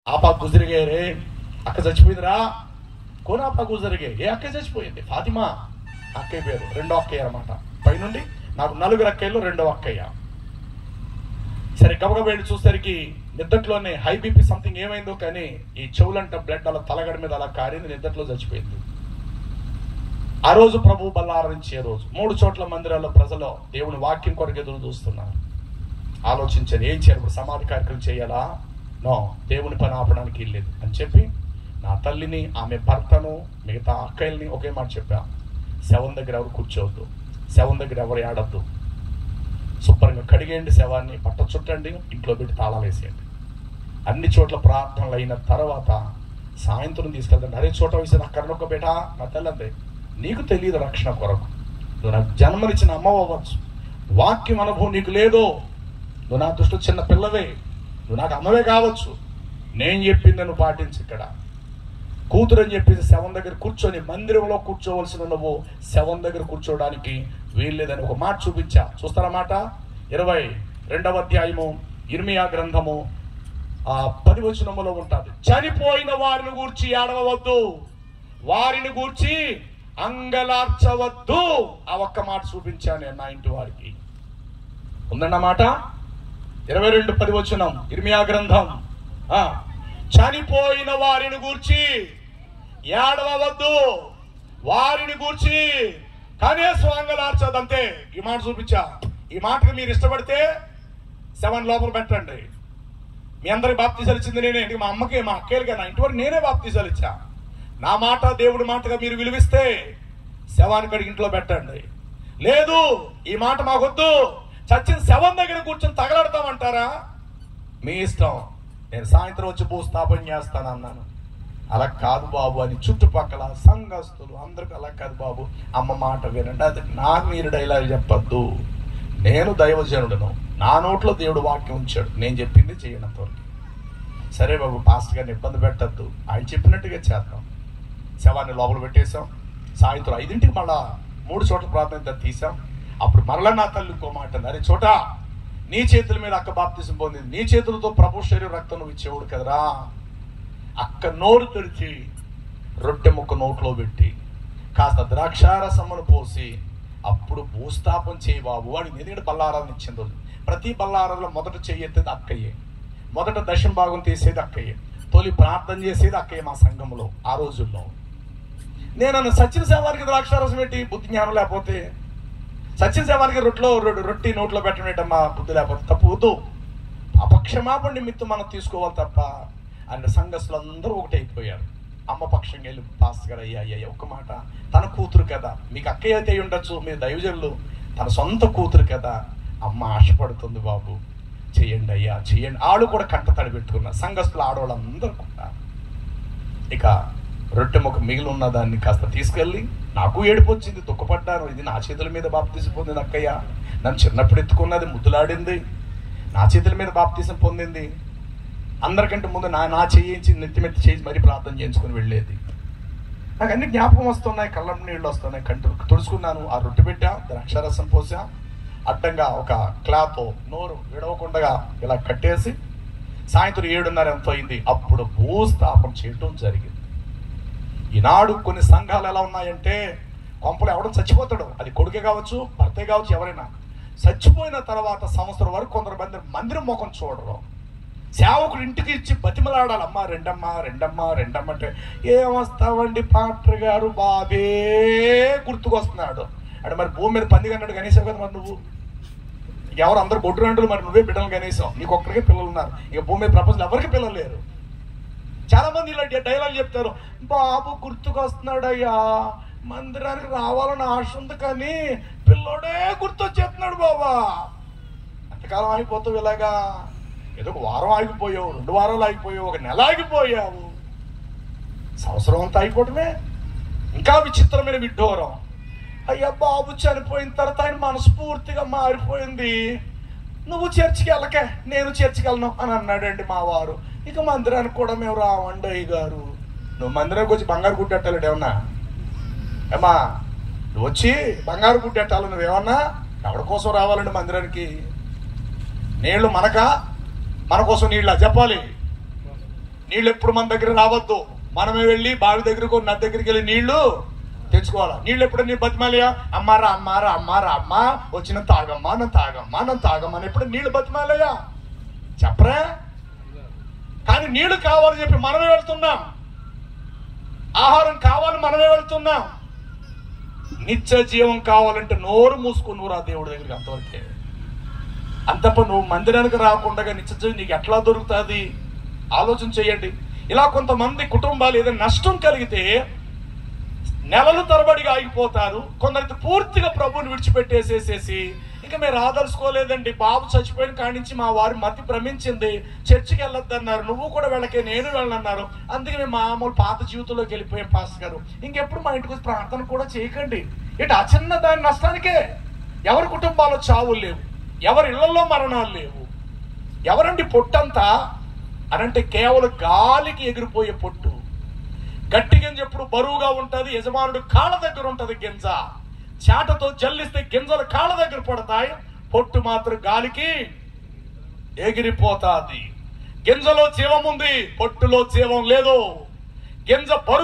आपा गुजर गए रे అక్క చచ్చిపోయిందిరా కోన ఆపా గుజర్ గए ఏ అక్క చచ్చిపోయింది ఫాతిమా అక్కయ్య పేరు రెండో అక్కయ్య అన్నమాట పైనుండి నాకు 4 అక్కయ్యలు రెండో అక్కయ్య సరే గబగబా వెళ్ళి చూసేసరికి నిద్దట్లోనే హై బీపీ సంథింగ్ ఏమైందో కానీ ఈ చెవులంట బ్లడ్ అలా తలగడ మీద అలా కారింది నిద్దట్లో చచ్చిపోయింది ఆ రోజు ప్రభు బల్లారించే రోజు 3 చోట్ల మందిరాల్లో ప్రజలు దేవుని వాక్యం కొరకు ఎదురు చూస్తున్నారు ఆలోచించాను ఏం చేయాలి సమాధి కార్యక్రమం చేయాలా నో దేవుని పని ఆపడానికి లేదు అని చెప్పి నా తల్లిని ఆమె భర్తను మిగతా అక్కయ్యల్ని ఒకే మాట చెప్పా శవం దగ్గర ఎవరు కూర్చోవద్దు శవం దగ్గర ఎవరు ఏడద్దు శుభ్రంగా కడిగేయండి శవాన్ని పట్ట చుట్టండి ఇంట్లో పెట్టి తాళాలు వేసేయండి అన్ని చోట్ల ప్రార్థనలు అయిన తర్వాత సాయంత్రం తీసుకెళ్తాను అదే చోట వేసేది అక్కడొక్క బేట నా తల్లి నీకు తెలియదు రక్షణ కొరకు నువ్వు నాకు జన్మనిచ్చిన అమ్మ అవ్వచ్చు వాక్యం అనుభవం నీకు లేదు నువ్వు నా దృష్టిలో చిన్న పిల్లవే నువ్వు నాకు అమ్మవే కావచ్చు నేను చెప్పింది నువ్వు పాటించు ఇక్కడ కూతురు అని చెప్పేసి శవం దగ్గర కూర్చొని మందిరంలో కూర్చోవలసిన నువ్వు శవం దగ్గర కూర్చోవడానికి వీల్లేదని ఒక మాట చూపించా చూస్తారా మాట 22వ అధ్యాయము ఇర్మియా గ్రంథము 10వ వచనములో ఉంటుంది చనిపోయిన వారిని గూర్చి ఏడవవద్దు వారిని గూర్చి అంగలార్చవద్దు ఆ ఒక్క మాట చూపించాను నేను నా ఇంటి వారికి ఉందన్నమాట 22:10 వచనం ఇర్మియా గ్రంథం చనిపోయిన వారిని గూర్చి ఏడవవద్దు వారిని గూర్చి కనీసం అంగలార్చదంతే ఈ మాట చూపించా ఈ మాటకి మీరు ఇష్టపడితే శవాన్ని లోపల పెట్టండి మీ అందరికి బాప్తీసాలు ఇచ్చింది నేనే మా అమ్మకి మా అక్కయ్యలకి నా ఇంటి వరకు నేనే బాప్తీసాలు ఇచ్చా నా మాట దేవుడి మాటగా మీరు విలువిస్తే శవాన్ని కడిగి ఇంట్లో పెట్టండి లేదు ఈ మాట మాకొద్దు చచ్చిన శవం దగ్గర కూర్చొని తగలాడతామంటారా మీ ఇష్టం నేను సాయంత్రం వచ్చి భూస్థాపన చేస్తాను అన్నాను అలా కాదు బాబు అని చుట్టుపక్కల సంఘస్థులు అందరికి అలా కాదు బాబు అమ్మ మాట వినండి అది నాకు మీరు డైలాగ్ చెప్పద్దు నేను దైవజనుడను నా నోట్లో దేవుడు వాక్యం ఉంచాడు నేను చెప్పింది చేయనంతవరకు సరే బాబు పాస్టర్ గారిని ఇబ్బంది పెట్టద్దు ఆయన చెప్పినట్టుగా చేద్దాం శవాన్ని లోపల పెట్టేశాం సాయంత్రం 5ంటికి మళ్ళా 3 చోట్ల ప్రార్థన తీసాం అప్పుడు మరలా నా తల్లి ఇంకో మాట అరే చోట నీ చేతుల మీద అక్క బాప్తిసం పొందింది నీ చేతులతో ప్రభు శరీర రక్తం నువ్వు ఇచ్చేవాడు కదరా అక్క నోరు తెరిచి రొట్టె ముక్క నోట్లో పెట్టి కాస్త ద్రాక్షారసమును పోసి అప్పుడు భూస్థాపన చేయి బాబు అని ఎందుకంటే బల్లారాధన ఇచ్చిన రోజు ప్రతి బల్లారాధనలో మొదట చెయ్యేది అక్కయ్యే మొదట దశం భాగం తీసేది అక్కయ్యే తొలి ప్రార్థన చేసేది అక్కయ్య మా సంఘంలో ఆ రోజుల్లో నేను సచిన సేవానికి ద్రాక్షారసం పెట్టి బుద్ధి జ్ఞానం లేకపోతే సచిన సేవానికి రొట్టి నోట్లో పెట్టమేటమ్మా బుద్ధి లేకపోతే తప్పు వద్దు అపక్షమాపణ నిమిత్తం మనం తీసుకోవాలి తప్ప ఆయన సంఘస్థులు అందరూ ఒకటి అయిపోయారు అమ్మ పక్షంగా వెళ్ళి పాస్టర్ గారు అయ్యా ఒక్క మాట తన కూతురు కదా మీకు అక్కయ్య అయితే ఉండొచ్చు మీరు దైవజనులు తన సొంత కూతురు కదా అమ్మ ఆశపడుతుంది బాబు చెయ్యండి అయ్యా చెయ్యండి ఆడు కూడా కంట తడి పెట్టుకున్నారు సంఘస్థులు ఆడవాళ్ళందరూ కూడా ఇక రొట్టె ముక్క మిగిలి ఉన్న దాన్ని కాస్త తీసుకెళ్ళి నాకు ఏడుపు వచ్చింది దుఃఖపడ్డాను ఇది నా చేతుల మీద బాప్తీసం పొందింది అక్కయ్య నన్ను చిన్నప్పుడు ఎత్తుకున్నది ముద్దులాడింది నా చేతుల మీద బాప్తీసం పొందింది అందరికంటే ముందు నా చేయించి నెత్తిమెత్తి చేసి మరీ ప్రార్థన చేయించుకుని వెళ్ళేది నాకు అన్ని జ్ఞాపకం వస్తున్నాయి కళ్ళం నీళ్ళు వస్తున్నాయి కంటి తుడుచుకున్నాను ఆ రొట్టె పెట్టా ద్రాక్షారసం పోసా అడ్డంగా ఒక క్లాత్ నోరు విడవకుండా ఇలా కట్టేసి సాయంత్రం 7:30 ఎంతో అయింది అప్పుడు భూస్థాపన చేయటం జరిగింది ఈనాడు కొన్ని సంఘాలు ఎలా ఉన్నాయంటే కొంపలు ఎవడో చచ్చిపోతాడు అది కొడుకే కావచ్చు భర్తే కావచ్చు ఎవరైనా చచ్చిపోయిన తర్వాత సంవత్సరం వరకు కొందరు మందిరం ముఖం చూడరు సేవకుడు ఇంటికి ఇచ్చి బతిమలాడాలి అమ్మ రెండమ్మ అంటే ఏమొస్తావండి పాస్టర్ గారు బాబే గుర్తుకొస్తున్నాడు అంటే మరి భూమి మీద పంది కన్నాడు కనీసం కదా మరి నువ్వు ఎవరు అందరు గొడ్డు రండులు మరి నువ్వే బిడ్డలు కనీసం నీకు ఒక్కడికే పిల్లలు ఉన్నారు ఇక భూమి మీద ప్రపంచంలో ఎవరికి పిల్లలు లేరు చాలా మంది ఇలా డైలాగ్ చెప్తారు బాబు గుర్తుకొస్తున్నాడయ్యా మందిరానికి రావాలని ఆశ ఉంది కానీ పిల్లోడే గుర్తొచ్చేస్తున్నాడు బాబా ఎంతకాలం ఆగిపోతావు ఇలాగా ఏదో ఒక వారం ఆగిపోయావు 2 వారాలు ఆగిపోయావు 1 నెల ఆగిపోయావు సంవత్సరం అంతా అయిపోవటమే ఇంకా విచిత్రమైన విడ్డూరం అయ్యా బాబు చనిపోయిన తర్వాత ఆయన మనస్ఫూర్తిగా మారిపోయింది నువ్వు చర్చికి వెళ్ళకే నేను చర్చికి వెళ్ళను అని అన్నాడండి మా వారు ఇక మందిరానికి కూడా మేము రావండి అయ్య గారు నువ్వు మందిరానికి వచ్చి బంగారు గుడ్డెట్టాలంటే ఏమన్నా ఏమా నువ్వు వచ్చి బంగారు గుడ్డెట్టాలి నువ్వేమన్నా ఎవరి కోసం రావాలండి మందిరానికి నీళ్లు మన కోసం నీళ్ళ చెప్పాలి నీళ్ళు ఎప్పుడు మన దగ్గర రావద్దు. మనమే వెళ్ళి బావి దగ్గరకు నది దగ్గరికి వెళ్ళి నీళ్లు తెచ్చుకోవాలా. నీళ్ళు ఎప్పుడు నీ బతిమాలయా, అమ్మారా అమ్మారా అమ్మారా అమ్మా వచ్చిన తాగమ్మా నన్ను తాగమ్మా నన్ను తాగమ్మా అని ఎప్పుడు నీళ్లు బతిమాలయా చెప్పరా? కానీ నీళ్లు కావాలని చెప్పి మనమే వెళ్తున్నాం. ఆహారం కావాలని మనమే వెళ్తున్నాం. నిత్య జీవం కావాలంటే నోరు మూసుకుని నువ్వు రా దేవుడి దగ్గరికి, అంతవరకే. అంతప్ప నువ్వు మందిరానికి రాకుండా నిత్య జీవం నీకు ఎట్లా దొరుకుతుంది? ఆలోచన చేయండి. ఇలా కొంతమంది కుటుంబాలు ఏదైనా నష్టం కలిగితే నెలలు తరబడిగా ఆగిపోతారు. కొందరికి పూర్తిగా ప్రభువుని విడిచిపెట్టేసేసేసి ఇంకా మేము రాదలుచుకోలేదండి, బాబు చచ్చిపోయిన కాడి నుంచి మా వారి మతి భ్రమించింది, చర్చికి వెళ్ళొద్దన్నారు, నువ్వు కూడా వెళ్ళకే నేను వెళ్ళనన్నారు, అందుకే మేము మామూలు పాత జీవితంలోకి వెళ్ళిపోయాం పాస్టర్ గారు, ఇంకెప్పుడు మా ఇంటికి వచ్చి ప్రార్థన కూడా చేయకండి. ఇటు ఆ చిన్న దాని నష్టానికే ఎవరి కుటుంబాల్లో చావులు లేవు, ఎవరి ఇళ్లలో మరణాలు లేవు. ఎవరండి పొట్టంతా అనంటే కేవలం గాలికి ఎగిరిపోయే పొట్టు. గట్టి గింజ ఎప్పుడు బరువుగా ఉంటుంది, యజమానుడు కాళ్ళ దగ్గర ఉంటుంది గింజ. చాటతో జల్లిస్తే గింజలు కాళ్ళ దగ్గర పడతాయి, పొట్టు మాత్రం గాలికి ఎగిరిపోతాది. గింజలో జీవం ఉంది, పొట్టులో జీవం లేదు. గింజ బరువు